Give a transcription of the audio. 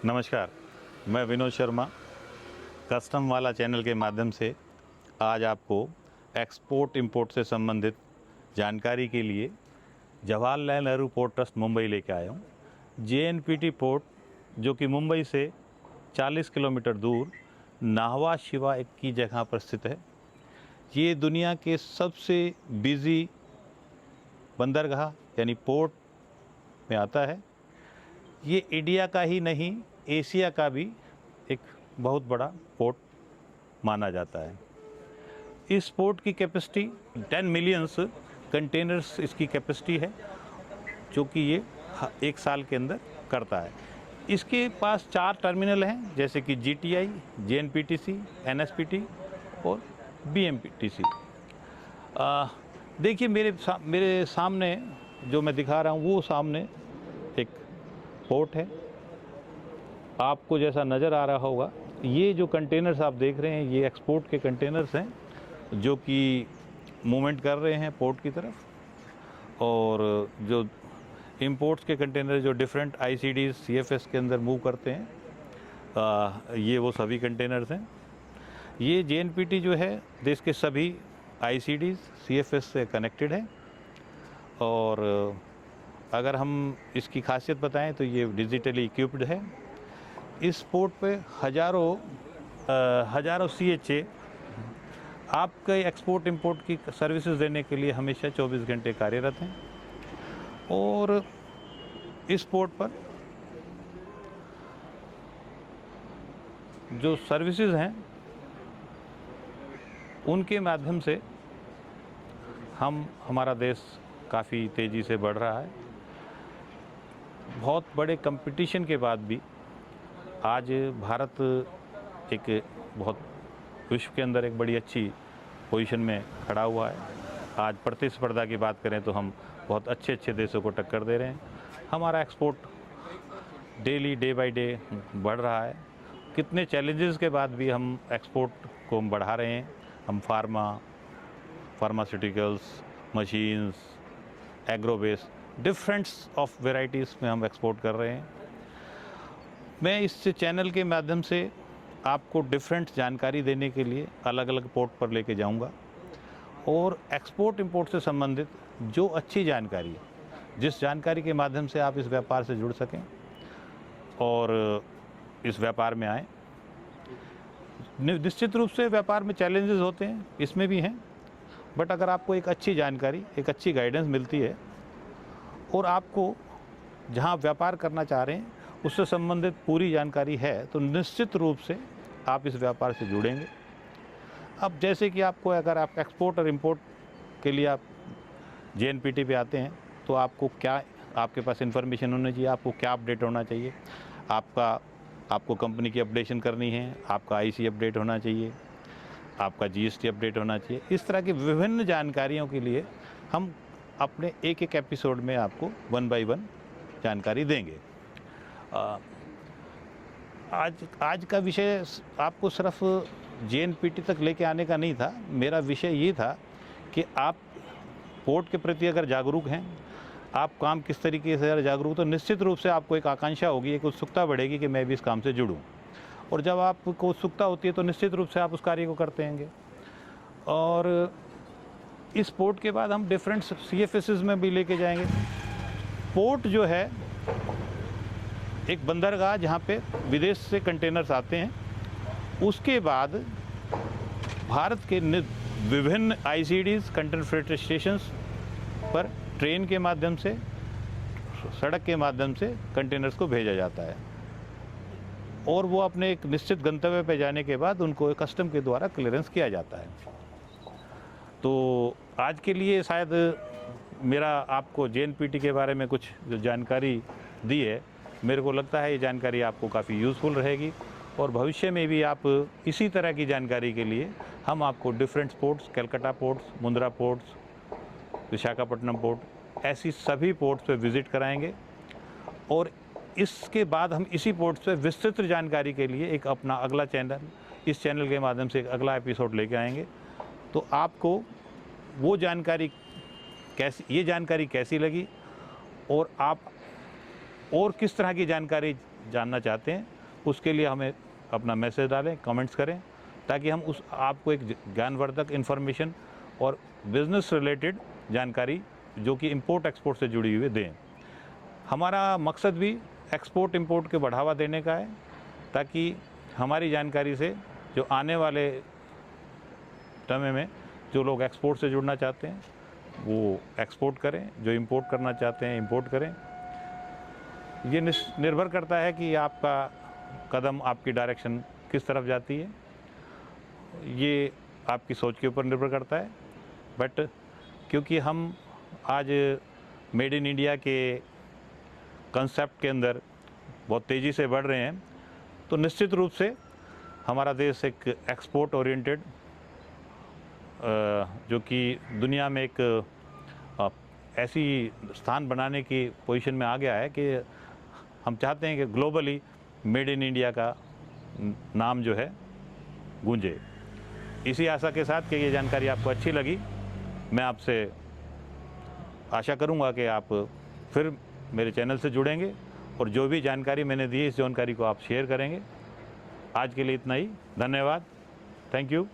नमस्कार, मैं विनोद शर्मा कस्टम वाला चैनल के माध्यम से आज आपको एक्सपोर्ट इंपोर्ट से संबंधित जानकारी के लिए जवाहरलाल नेहरू पोर्ट ट्रस्ट मुंबई लेके आया हूँ। जेएनपीटी पोर्ट जो कि मुंबई से 40 किलोमीटर दूर नाहवा शिवा की जगह पर स्थित है। ये दुनिया के सबसे बिज़ी बंदरगाह यानी पोर्ट में आता है। ये इंडिया का ही नहीं, एशिया का भी एक बहुत बड़ा पोर्ट माना जाता है। इस पोर्ट की कैपेसिटी 10 मिलियंस कंटेनर्स इसकी कैपेसिटी है, जो कि ये एक साल के अंदर करता है। इसके पास 4 टर्मिनल हैं, जैसे कि जीटीआई, जेएनपीटीसी, एनएसपीटी और बीएमपीटीसी। देखिए मेरे सामने जो मैं दिखा रहा हूँ वो सामने एक पोर्ट है। आपको जैसा नज़र आ रहा होगा, ये जो कंटेनर्स आप देख रहे हैं ये एक्सपोर्ट के कंटेनर्स हैं जो कि मूवमेंट कर रहे हैं पोर्ट की तरफ। और जो इंपोर्ट्स के कंटेनर जो डिफरेंट आईसीडीज सीएफएस के अंदर मूव करते हैं, ये वो सभी कंटेनर्स हैं। ये जेएनपीटी जो है देश के सभी आईसीडीज सीएफएस से कनेक्टेड है। और अगर हम इसकी खासियत बताएं तो ये डिजिटली इक्विप्ड है। इस पोर्ट पे हज़ारों सीएचए आपके एक्सपोर्ट इंपोर्ट की सर्विसेज देने के लिए हमेशा 24 घंटे कार्यरत हैं। और इस पोर्ट पर जो सर्विसेज हैं उनके माध्यम से हमारा देश काफ़ी तेज़ी से बढ़ रहा है। बहुत बड़े कंपटीशन के बाद भी आज भारत एक बहुत विश्व के अंदर एक बड़ी अच्छी पोजीशन में खड़ा हुआ है। आज प्रतिस्पर्धा की बात करें तो हम बहुत अच्छे देशों को टक्कर दे रहे हैं। हमारा export daily day by day बढ़ रहा है। कितने चैलेंजेस के बाद भी हम एक्सपोर्ट को बढ़ा रहे हैं। हम pharmaceuticals, machines, agro based डिफरेंट्स of varieties में हम एक्सपोर्ट कर रहे हैं। मैं इस चैनल के माध्यम से आपको डिफरेंट जानकारी देने के लिए अलग अलग पोर्ट पर लेके जाऊंगा और एक्सपोर्ट इंपोर्ट से संबंधित जो अच्छी जानकारी है, जिस जानकारी के माध्यम से आप इस व्यापार से जुड़ सकें और इस व्यापार में आएँ। निश्चित रूप से व्यापार में चैलेंजेस होते हैं, इसमें भी हैं, बट अगर आपको एक अच्छी जानकारी, एक अच्छी गाइडेंस मिलती है और आपको जहां व्यापार करना चाह रहे हैं उससे संबंधित पूरी जानकारी है तो निश्चित रूप से आप इस व्यापार से जुड़ेंगे। अब जैसे कि आपको अगर आप एक्सपोर्ट और इंपोर्ट के लिए आप जेएनपीटी पे आते हैं तो आपको क्या, आपके पास इन्फॉर्मेशन होनी चाहिए, आपको क्या अपडेट होना चाहिए। आपको कंपनी की अपडेशन करनी है, आपका आईसी अपडेट होना चाहिए, आपका जीएसटी अपडेट होना चाहिए। इस तरह की विभिन्न जानकारियों के लिए हम अपने एक एपिसोड में आपको 1 बाय 1 जानकारी देंगे। आज का विषय आपको सिर्फ जेएनपीटी तक लेके आने का नहीं था। मेरा विषय ये था कि आप पोर्ट के प्रति अगर जागरूक हैं, आप काम किस तरीके से जागरूक, तो निश्चित रूप से आपको एक आकांक्षा होगी, एक उत्सुकता बढ़ेगी कि मैं भी इस काम से जुड़ूं। और जब आपको उत्सुकता होती है तो निश्चित रूप से आप उस कार्य को करते हैंगे। और इस पोर्ट के बाद हम डिफरेंट सीएफएसएस में भी लेके जाएंगे। पोर्ट जो है एक बंदरगाह जहाँ पे विदेश से कंटेनर्स आते हैं। उसके बाद भारत के विभिन्न आईसीडीज, कंटेनर फ्रेट स्टेशंस पर ट्रेन के माध्यम से, सड़क के माध्यम से कंटेनर्स को भेजा जाता है और वो अपने एक निश्चित गंतव्य पे जाने के बाद उनको कस्टम के द्वारा क्लियरेंस किया जाता है। तो आज के लिए शायद मेरा आपको जेएनपीटी के बारे में कुछ जो जानकारी दी है, मेरे को लगता है ये जानकारी आपको काफ़ी यूज़फुल रहेगी और भविष्य में भी आप इसी तरह की जानकारी के लिए हम आपको different ports, Calcutta ports, Mundra ports, Visakhapatnam port, ऐसी सभी पोर्ट्स पे विज़िट कराएंगे। और इसके बाद हम इसी पोर्ट्स पे विस्तृत जानकारी के लिए एक अपना अगला चैनल, इस चैनल के माध्यम से एक अगला एपिसोड लेके आएंगे। तो आपको वो जानकारी ये जानकारी कैसी लगी और आप और किस तरह की जानकारी जानना चाहते हैं, उसके लिए हमें अपना मैसेज डालें, कमेंट्स करें, ताकि हम उस आपको एक ज्ञानवर्धक इन्फॉर्मेशन और बिज़नेस रिलेटेड जानकारी जो कि इंपोर्ट एक्सपोर्ट से जुड़ी हुई दें। हमारा मकसद भी एक्सपोर्ट इंपोर्ट के बढ़ावा देने का है, ताकि हमारी जानकारी से जो आने वाले समय में जो लोग एक्सपोर्ट से जुड़ना चाहते हैं वो एक्सपोर्ट करें, जो इंपोर्ट करना चाहते हैं इंपोर्ट करें। ये निर्भर करता है कि आपका कदम, आपकी डायरेक्शन किस तरफ जाती है, ये आपकी सोच के ऊपर निर्भर करता है। बट क्योंकि हम आज मेड इन इंडिया के कंसेप्ट के अंदर बहुत तेज़ी से बढ़ रहे हैं, तो निश्चित रूप से हमारा देश एक एक्सपोर्ट ओरिएंटेड जो कि दुनिया में एक ऐसी स्थान बनाने की पोजीशन में आ गया है कि हम चाहते हैं कि ग्लोबली मेड इन इंडिया का नाम जो है गूंजे। इसी आशा के साथ कि ये जानकारी आपको अच्छी लगी, मैं आपसे आशा करूंगा कि आप फिर मेरे चैनल से जुड़ेंगे और जो भी जानकारी मैंने दी इस जानकारी को आप शेयर करेंगे। आज के लिए इतना ही, धन्यवाद, थैंक यू।